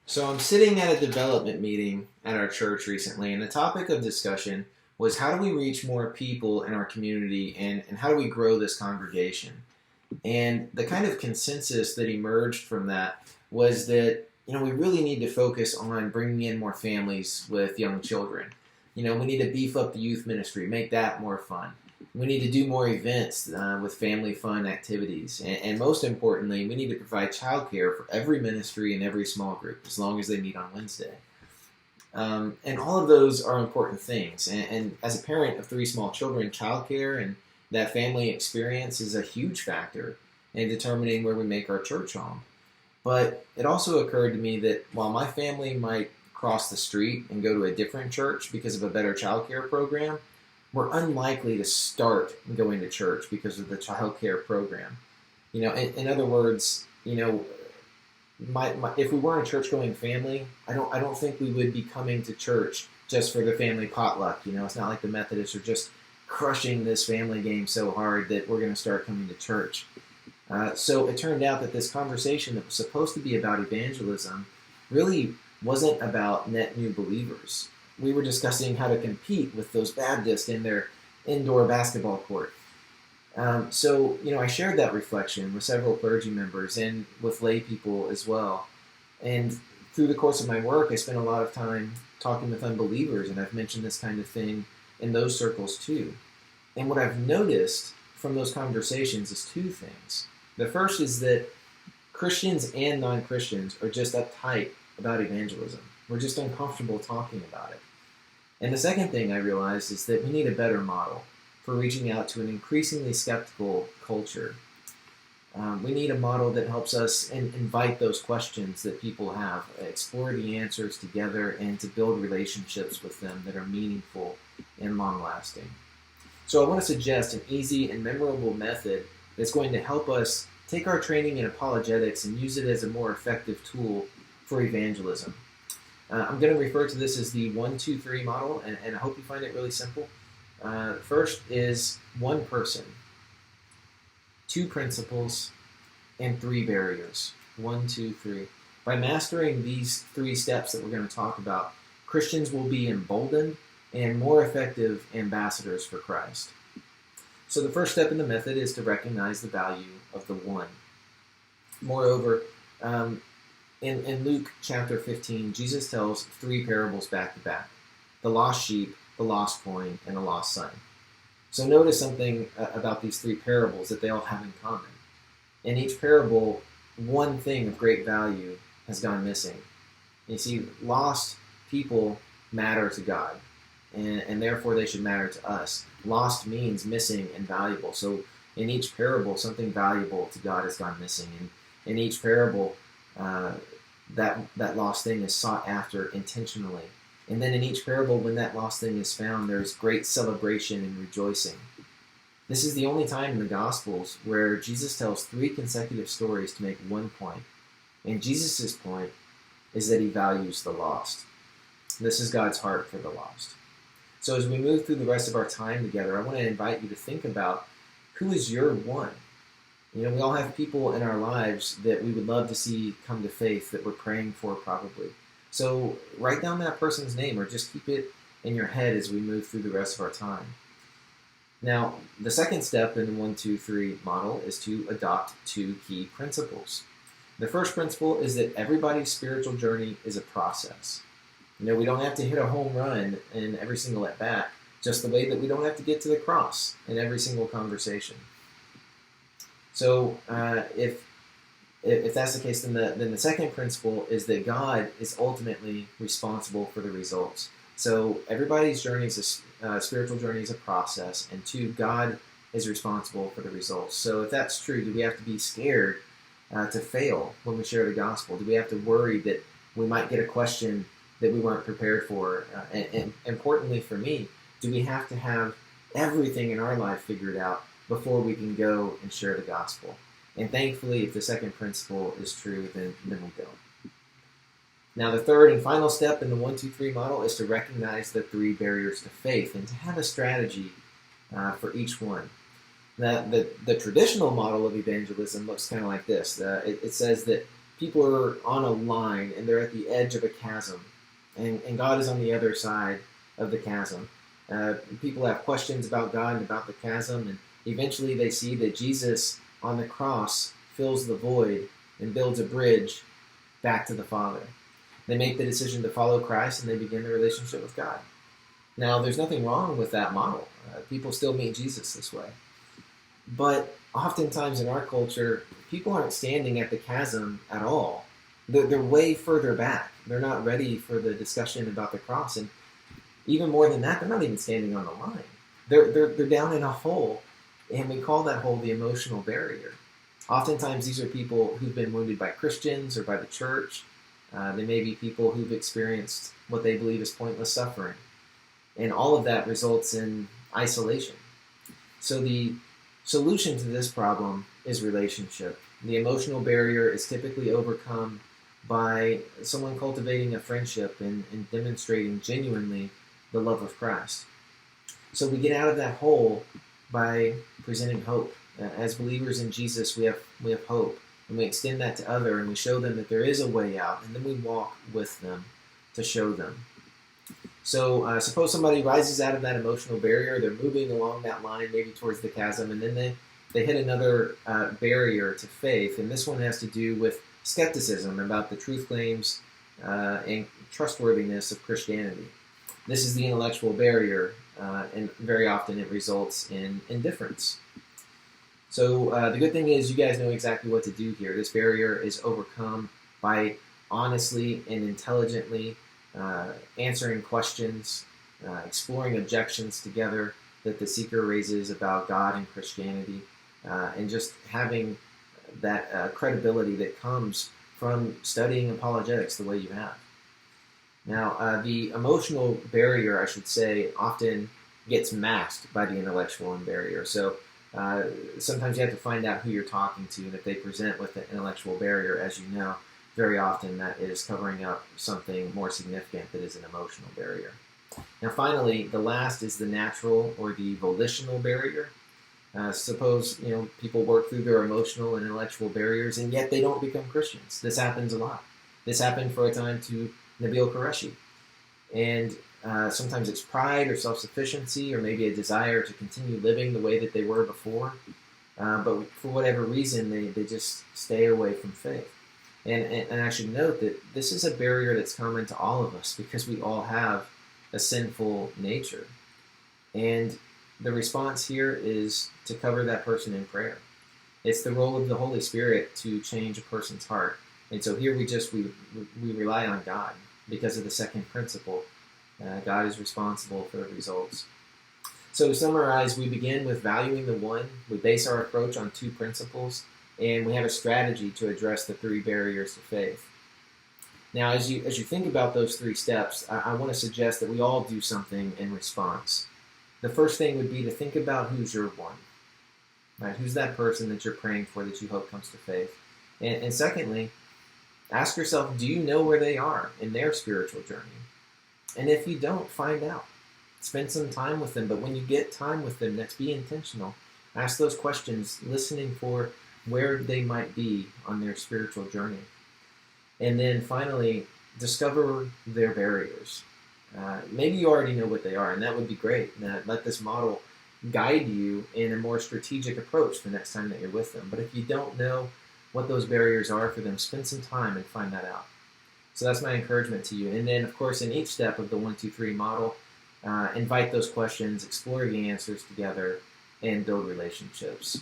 So I'm sitting at a development meeting at our church recently, and the topic of discussion was how do we reach more people in our community and how do we grow this congregation? And the kind of consensus that emerged from that was that, we really need to focus on bringing in more families with young children. We need to beef up the youth ministry, make that more fun. We need to do more events with family fun activities. And most importantly, we need to provide childcare for every ministry and every small group as long as they meet on Wednesday. And all of those are important things. And as a parent of three small children, childcare and that family experience is a huge factor in determining where we make our church home. But it also occurred to me that while my family might cross the street and go to a different church because of a better childcare program, we're unlikely to start going to church because of the childcare program. In other words, if we weren't a church-going family, I don't think we would be coming to church just for the family potluck. It's not like the Methodists are just crushing this family game so hard that we're going to start coming to church. So it turned out that this conversation that was supposed to be about evangelism really wasn't about net new believers. We were discussing how to compete with those Baptists in their indoor basketball court. So I shared that reflection with several clergy members and with lay people as well. And through the course of my work, I spent a lot of time talking with unbelievers, and I've mentioned this kind of thing in those circles too. And what I've noticed from those conversations is two things. The first is that Christians and non-Christians are just uptight about evangelism. We're just uncomfortable talking about it. And the second thing I realized is that we need a better model for reaching out to an increasingly skeptical culture. We need a model that helps us invite those questions that people have, explore the answers together, and to build relationships with them that are meaningful and long-lasting. So I want to suggest an easy and memorable method that's going to help us take our training in apologetics and use it as a more effective tool for evangelism. I'm going to refer to this as the 1-2-3 model, and I hope you find it really simple. First is one person, two principles, and three barriers. 1, 2, 3. By mastering these three steps that we're going to talk about, Christians will be emboldened and more effective ambassadors for Christ. So the first step in the method is to recognize the value of the one. Moreover, in Luke chapter 15, Jesus tells three parables back to back: the lost sheep, the lost coin, and the lost son. So notice something about these three parables that they all have in common. In each parable, one thing of great value has gone missing. You see, lost people matter to God, and therefore they should matter to us. Lost means missing and valuable. So in each parable, something valuable to God has gone missing. And in each parable, that lost thing is sought after intentionally. And then in each parable, when that lost thing is found, there's great celebration and rejoicing. This is the only time in the Gospels where Jesus tells three consecutive stories to make one point. And Jesus' point is that he values the lost. This is God's heart for the lost. So as we move through the rest of our time together, I want to invite you to think about who is your one. We all have people in our lives that we would love to see come to faith that we're praying for probably. So write down that person's name or just keep it in your head as we move through the rest of our time. Now, the second step in the 1-2-3 model is to adopt two key principles. The first principle is that everybody's spiritual journey is a process. We don't have to hit a home run in every single at-bat, just the way that we don't have to get to the cross in every single conversation. So if that's the case, then the second principle is that God is ultimately responsible for the results. So everybody's spiritual journey is a process, and two, God is responsible for the results. So if that's true, do we have to be scared to fail when we share the gospel? Do we have to worry that we might get a question that we weren't prepared for? And importantly for me, do we have to have everything in our life figured out before we can go and share the gospel? And thankfully, if the second principle is true, then we don't. Now, the third and final step in the 1-2-3 model is to recognize the three barriers to faith and to have a strategy for each one. Now, the traditional model of evangelism looks kind of like this. It says that people are on a line and they're at the edge of a chasm, and God is on the other side of the chasm. People have questions about God and about the chasm, and eventually they see that Jesus on the cross fills the void and builds a bridge back to the Father. They make the decision to follow Christ, and they begin the relationship with God. Now, there's nothing wrong with that model. People still meet Jesus this way. But oftentimes in our culture, people aren't standing at the chasm at all. They're way further back. They're not ready for the discussion about the cross. And even more than that, they're not even standing on the line. They're down in a hole, and we call that hole the emotional barrier. Oftentimes, these are people who've been wounded by Christians or by the church. They may be people who've experienced what they believe is pointless suffering. And all of that results in isolation. So the solution to this problem is relationship. The emotional barrier is typically overcome by someone cultivating a friendship and demonstrating genuinely the love of Christ. So we get out of that hole by presenting hope. As believers in Jesus, we have hope, and we extend that to others, and we show them that there is a way out, and then we walk with them to show them. So suppose somebody rises out of that emotional barrier, they're moving along that line, maybe towards the chasm, and then they hit another barrier to faith, and this one has to do with skepticism about the truth claims and trustworthiness of Christianity. This is the intellectual barrier, and very often it results in indifference. So the good thing is you guys know exactly what to do here. This barrier is overcome by honestly and intelligently answering questions, exploring objections together that the seeker raises about God and Christianity, and just having that credibility that comes from studying apologetics the way you have. Now, the emotional barrier, I should say, often gets masked by the intellectual barrier. So sometimes you have to find out who you're talking to, and if they present with the intellectual barrier, as you know, very often that is covering up something more significant that is an emotional barrier. Now finally, the last is the natural or the volitional barrier. Suppose people work through their emotional and intellectual barriers, and yet they don't become Christians. This happens a lot. This happened for a time to Nabil Qureshi. And sometimes it's pride or self-sufficiency or maybe a desire to continue living the way that they were before. But for whatever reason, they just stay away from faith. And I should note that this is a barrier that's common to all of us because we all have a sinful nature. And the response here is to cover that person in prayer. It's the role of the Holy Spirit to change a person's heart. And so here we rely on God because of the second principle. God is responsible for the results. So to summarize, we begin with valuing the one. We base our approach on two principles, and we have a strategy to address the three barriers to faith. Now, as you think about those three steps, I want to suggest that we all do something in response. The first thing would be to think about who's your one. Right? Who's that person that you're praying for that you hope comes to faith? And secondly, ask yourself, do you know where they are in their spiritual journey? And if you don't, find out. Spend some time with them. But when you get time with them, let's be intentional. Ask those questions, listening for where they might be on their spiritual journey. And then finally, discover their barriers. Maybe you already know what they are, and that would be great. Let this model guide you in a more strategic approach the next time that you're with them. But if you don't know what those barriers are for them, spend some time and find that out. So that's my encouragement to you. And then, of course, in each step of the 1, 2, 3 model, invite those questions, explore the answers together, and build relationships.